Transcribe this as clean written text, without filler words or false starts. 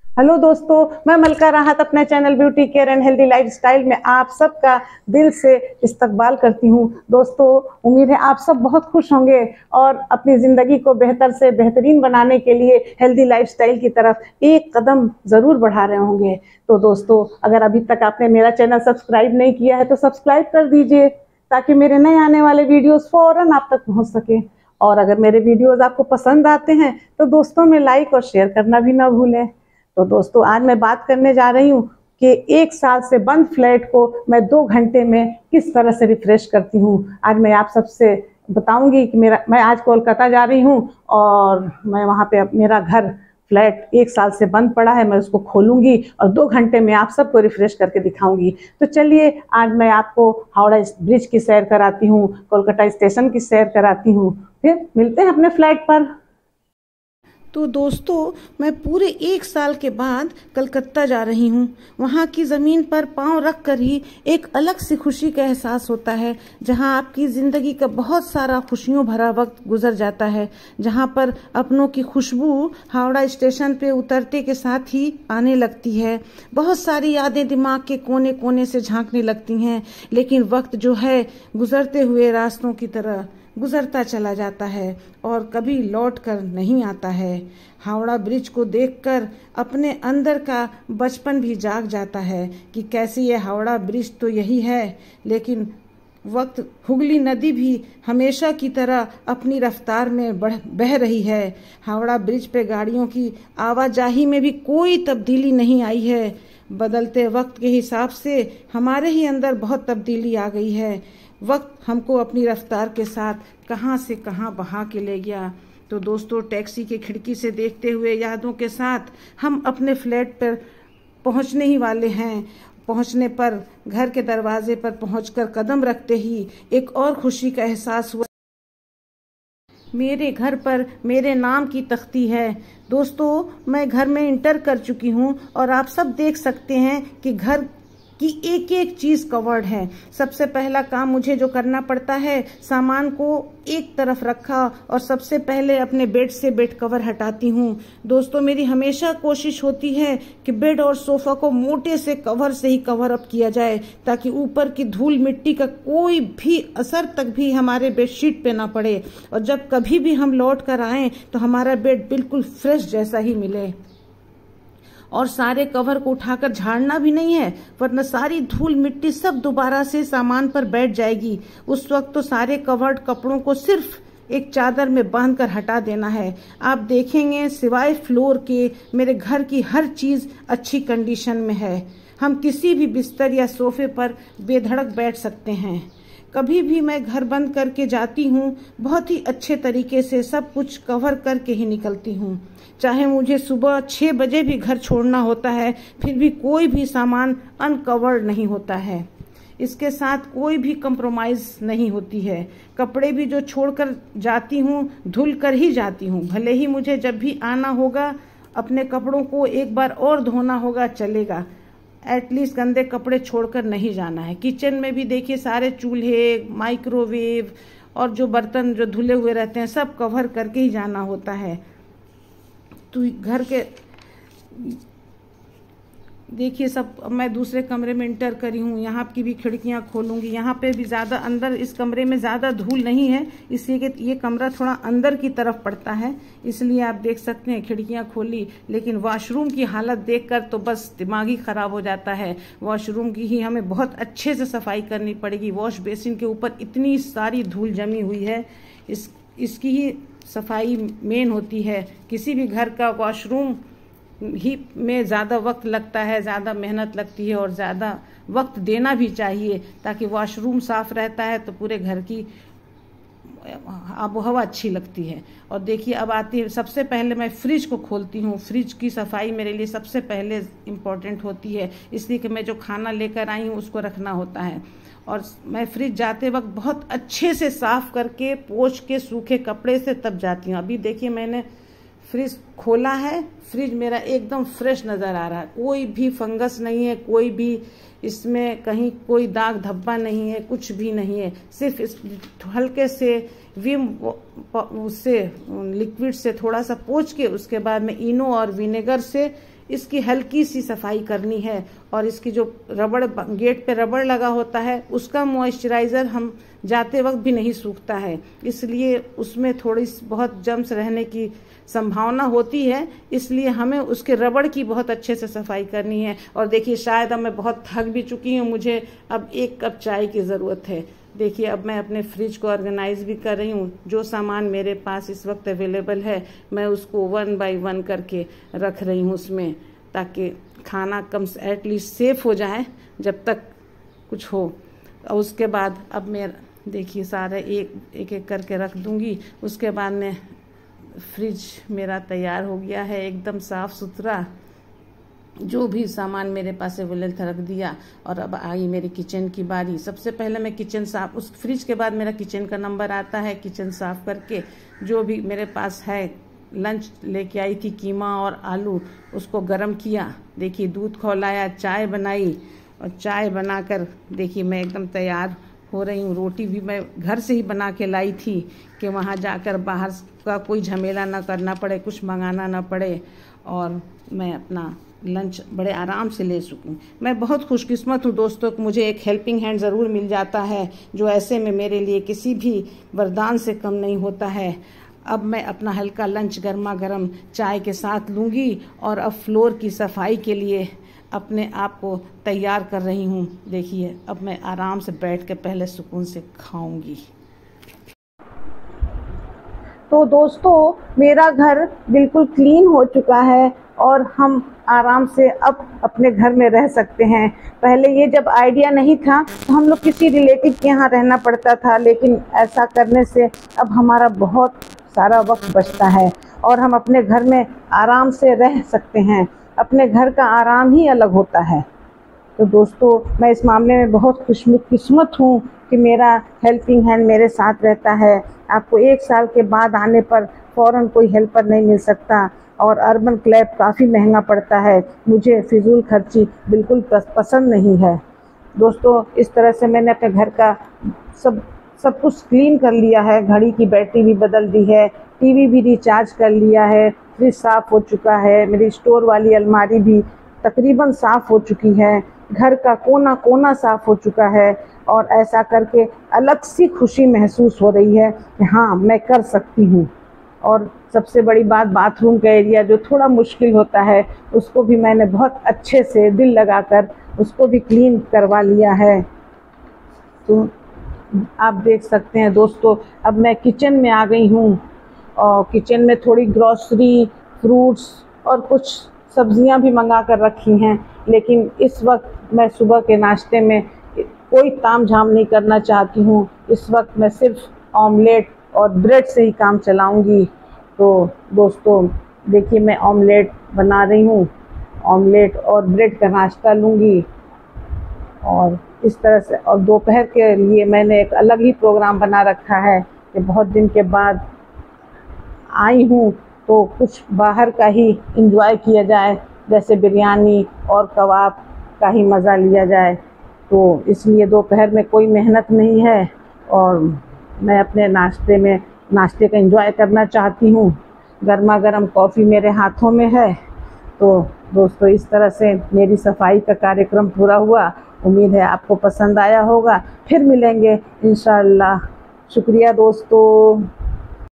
Hello दोस्तों, मैं मलका राहत अपने channel beauty care and healthy lifestyle में आप सबका दिल से इस्तकबाल करती हूँ। दोस्तों, उम्मीद है आप सब बहुत खुश होंगे और अपनी ज़िंदगी को बेहतर से बेहतरीन बनाने के लिए हेल्दी लाइफस्टाइल की तरफ एक कदम ज़रूर बढ़ा रहे होंगे। तो दोस्तों, अगर अभी तक आपने मेरा चैनल सब्सक्राइब नहीं किया है तो सब्सक्राइब कर दीजिए ताकि मेरे नए आने वाले वीडियोस फ़ौरन आप तक पहुँच सके। और अगर मेरे वीडियोस आपको पसंद आते हैं तो दोस्तों में लाइक और शेयर करना भी ना भूलें। तो दोस्तों, आज मैं बात करने जा रही हूँ कि 1 साल से बंद फ्लैट को मैं 2 घंटे में किस तरह से रिफ्रेश करती हूँ। आज मैं आप सबसे बताऊंगी कि मैं आज कोलकाता जा रही हूँ और मैं वहाँ पे मेरा घर फ्लैट 1 साल से बंद पड़ा है, मैं उसको खोलूंगी और 2 घंटे में आप सबको रिफ्रेश करके दिखाऊंगी। तो चलिए, आज मैं आपको हावड़ा ब्रिज की सैर कराती हूँ, कोलकाता स्टेशन की सैर कराती हूँ, फिर मिलते हैं अपने फ्लैट पर। तो दोस्तों, मैं पूरे 1 साल के बाद कलकत्ता जा रही हूँ। वहाँ की ज़मीन पर पाँव रख कर ही एक अलग सी खुशी का एहसास होता है, जहाँ आपकी ज़िंदगी का बहुत सारा खुशियों भरा वक्त गुजर जाता है, जहाँ पर अपनों की खुशबू हावड़ा स्टेशन पे उतरते के साथ ही आने लगती है। बहुत सारी यादें दिमाग के कोने कोने से झांकने लगती हैं, लेकिन वक्त जो है गुजरते हुए रास्तों की तरह गुजरता चला जाता है और कभी लौट कर नहीं आता है। हावड़ा ब्रिज को देखकर अपने अंदर का बचपन भी जाग जाता है कि कैसी ये हावड़ा ब्रिज तो यही है, लेकिन वक्त हुगली नदी भी हमेशा की तरह अपनी रफ्तार में बह रही है। हावड़ा ब्रिज पे गाड़ियों की आवाजाही में भी कोई तब्दीली नहीं आई है। बदलते वक्त के हिसाब से हमारे ही अंदर बहुत तब्दीली आ गई है। वक्त हमको अपनी रफ्तार के साथ कहाँ से कहाँ बहा के ले गया। तो दोस्तों, टैक्सी के खिड़की से देखते हुए यादों के साथ हम अपने फ्लैट पर पहुँचने ही वाले हैं। पहुँचने पर घर के दरवाजे पर पहुँचकर कदम रखते ही एक और खुशी का एहसास हुआ। मेरे घर पर मेरे नाम की तख्ती है। दोस्तों, मैं घर में इंटर कर चुकी हूँ और आप सब देख सकते हैं कि घर की एक एक चीज कवर्ड है। सबसे पहला काम मुझे जो करना पड़ता है, सामान को एक तरफ रखा और सबसे पहले अपने बेड से बेड कवर हटाती हूँ। दोस्तों, मेरी हमेशा कोशिश होती है कि बेड और सोफा को मोटे से कवर से ही कवर अप किया जाए, ताकि ऊपर की धूल मिट्टी का कोई भी असर तक भी हमारे बेडशीट पे ना पड़े और जब कभी भी हम लौट कर आए तो हमारा बेड बिल्कुल फ्रेश जैसा ही मिले। और सारे कवर को उठाकर झाड़ना भी नहीं है, वरना सारी धूल मिट्टी सब दोबारा से सामान पर बैठ जाएगी। उस वक्त तो सारे कवर्ड कपड़ों को सिर्फ एक चादर में बांधकर हटा देना है। आप देखेंगे सिवाय फ्लोर के मेरे घर की हर चीज अच्छी कंडीशन में है। हम किसी भी बिस्तर या सोफे पर बेधड़क बैठ सकते हैं। कभी भी मैं घर बंद करके जाती हूँ, बहुत ही अच्छे तरीके से सब कुछ कवर करके ही निकलती हूँ। चाहे मुझे सुबह 6 बजे भी घर छोड़ना होता है, फिर भी कोई भी सामान अनकवर्ड नहीं होता है। इसके साथ कोई भी कंप्रोमाइज नहीं होती है। कपड़े भी जो छोड़कर जाती हूँ धुल कर ही जाती हूँ, भले ही मुझे जब भी आना होगा अपने कपड़ों को एक बार और धोना होगा, चलेगा। एटलीस्ट गंदे कपड़े छोड़कर नहीं जाना है। किचन में भी देखिए, सारे चूल्हे, माइक्रोवेव और जो बर्तन जो धुले हुए रहते हैं सब कवर करके ही जाना होता है। तो घर के देखिए सब, मैं दूसरे कमरे में इंटर करी हूँ, यहाँ की भी खिड़कियाँ खोलूंगी। यहाँ पे भी ज़्यादा अंदर इस कमरे में ज़्यादा धूल नहीं है, इसलिए कि ये कमरा थोड़ा अंदर की तरफ पड़ता है, इसलिए आप देख सकते हैं खिड़कियाँ खोली। लेकिन वॉशरूम की हालत देखकर तो बस दिमाग ही ख़राब हो जाता है। वॉशरूम की ही हमें बहुत अच्छे से सफाई करनी पड़ेगी। वॉश बेसिन के ऊपर इतनी सारी धूल जमी हुई है, इसकी ही सफाई मेन होती है। किसी भी घर का वॉशरूम ही में ज़्यादा वक्त लगता है, ज़्यादा मेहनत लगती है और ज़्यादा वक्त देना भी चाहिए, ताकि वॉशरूम साफ रहता है तो पूरे घर की आबोहवा अच्छी लगती है। और देखिए अब आती है, सबसे पहले मैं फ्रिज को खोलती हूँ। फ्रिज की सफाई मेरे लिए सबसे पहले इम्पोर्टेंट होती है, इसलिए कि मैं जो खाना लेकर आई हूँ उसको रखना होता है। और मैं फ्रिज जाते वक्त बहुत अच्छे से साफ करके पोंछ के सूखे कपड़े से तब जाती हूँ। अभी देखिए मैंने फ्रिज खोला है, फ्रिज मेरा एकदम फ्रेश नज़र आ रहा है, कोई भी फंगस नहीं है, कोई भी इसमें कहीं कोई दाग धब्बा नहीं है, कुछ भी नहीं है। सिर्फ इस हल्के से विम उससे लिक्विड से थोड़ा सा पोंछ के उसके बाद में इनो और विनेगर से इसकी हल्की सी सफाई करनी है। और इसकी जो रबड़, गेट पे रबड़ लगा होता है, उसका मॉइस्चराइज़र हम जाते वक्त भी नहीं सूखता है, इसलिए उसमें थोड़ी बहुत जम्स रहने की संभावना होती है, इसलिए हमें उसके रबड़ की बहुत अच्छे से सफाई करनी है। और देखिए शायद अब मैं बहुत थक भी चुकी हूँ, मुझे अब 1 कप चाय की ज़रूरत है। देखिए अब मैं अपने फ्रिज को ऑर्गेनाइज भी कर रही हूँ। जो सामान मेरे पास इस वक्त अवेलेबल है मैं उसको 1 बाय 1 करके रख रही हूँ उसमें, ताकि खाना कम से एटलीस्ट सेफ हो जाए जब तक कुछ हो। और उसके बाद अब मैं देखिए सारे एक एक करके रख दूंगी। उसके बाद में फ्रिज मेरा तैयार हो गया है, एकदम साफ़ सुथरा। जो भी सामान मेरे पास अवेलेबल था रख दिया। और अब आई मेरी किचन की बारी। सबसे पहले मैं किचन साफ, उस फ्रिज के बाद मेरा किचन का नंबर आता है। किचन साफ करके जो भी मेरे पास है, लंच लेके आई थी कीमा और आलू, उसको गरम किया। देखिए दूध खौलाया, चाय बनाई, और चाय बनाकर देखिए मैं एकदम तैयार हो रही हूँ। रोटी भी मैं घर से ही बना के लाई थी कि वहाँ जाकर बाहर का कोई झमेला ना करना पड़े, कुछ मंगाना ना पड़े, और मैं अपना लंच बड़े आराम से ले सकूं। मैं बहुत खुशकिस्मत हूँ दोस्तों कि मुझे एक हेल्पिंग हैंड ज़रूर मिल जाता है, जो ऐसे में मेरे लिए किसी भी वरदान से कम नहीं होता है। अब मैं अपना हल्का लंच गर्मा गर्म चाय के साथ लूँगी, और अब फ्लोर की सफाई के लिए अपने आप को तैयार कर रही हूँ। देखिए अब मैं आराम से बैठ के पहले सुकून से खाऊंगी। तो दोस्तों मेरा घर बिल्कुल क्लीन हो चुका है और हम आराम से अब अपने घर में रह सकते हैं। पहले ये जब आइडिया नहीं था तो हम लोग किसी रिलेटिव के यहाँ रहना पड़ता था, लेकिन ऐसा करने से अब हमारा बहुत सारा वक्त बचता है और हम अपने घर में आराम से रह सकते हैं। अपने घर का आराम ही अलग होता है। तो दोस्तों मैं इस मामले में बहुत खुशकिस्मत हूँ कि मेरा हेल्पिंग हैंड मेरे साथ रहता है। आपको 1 साल के बाद आने पर फ़ौरन कोई हेल्पर नहीं मिल सकता, और अर्बन क्लैब काफ़ी महंगा पड़ता है। मुझे फिजूल खर्ची बिल्कुल पसंद नहीं है। दोस्तों इस तरह से मैंने अपने घर का सब कुछ क्लीन कर लिया है। घड़ी की बैटरी भी बदल दी है, टीवी भी रिचार्ज कर लिया है, फ्रिज साफ़ हो चुका है, मेरी स्टोर वाली अलमारी भी तकरीबन साफ़ हो चुकी है, घर का कोना कोना साफ़ हो चुका है। और ऐसा करके अलग सी खुशी महसूस हो रही है कि हाँ मैं कर सकती हूँ। और सबसे बड़ी बात, बाथरूम का एरिया जो थोड़ा मुश्किल होता है उसको भी मैंने बहुत अच्छे से दिल लगाकर उसको भी क्लीन करवा लिया है। तो आप देख सकते हैं दोस्तों अब मैं किचन में आ गई हूँ, और किचन में थोड़ी ग्रॉसरी, फ्रूट्स और कुछ सब्जियां भी मंगा कर रखी हैं। लेकिन इस वक्त मैं सुबह के नाश्ते में कोई तामझाम नहीं करना चाहती हूँ। इस वक्त मैं सिर्फ ऑमलेट और ब्रेड से ही काम चलाऊँगी। तो दोस्तों देखिए मैं ऑमलेट बना रही हूँ, ऑमलेट और ब्रेड का नाश्ता लूँगी। और इस तरह से, और दोपहर के लिए मैंने एक अलग ही प्रोग्राम बना रखा है कि बहुत दिन के बाद आई हूँ तो कुछ बाहर का ही एंजॉय किया जाए, जैसे बिरयानी और कबाब का ही मज़ा लिया जाए। तो इसलिए दोपहर में कोई मेहनत नहीं है और मैं अपने नाश्ते का एंजॉय करना चाहती हूँ। गर्मा गर्म कॉफ़ी मेरे हाथों में है। तो दोस्तों इस तरह से मेरी सफाई का कार्यक्रम पूरा हुआ। उम्मीद है आपको पसंद आया होगा। फिर मिलेंगे इंशाअल्लाह। शुक्रिया दोस्तों।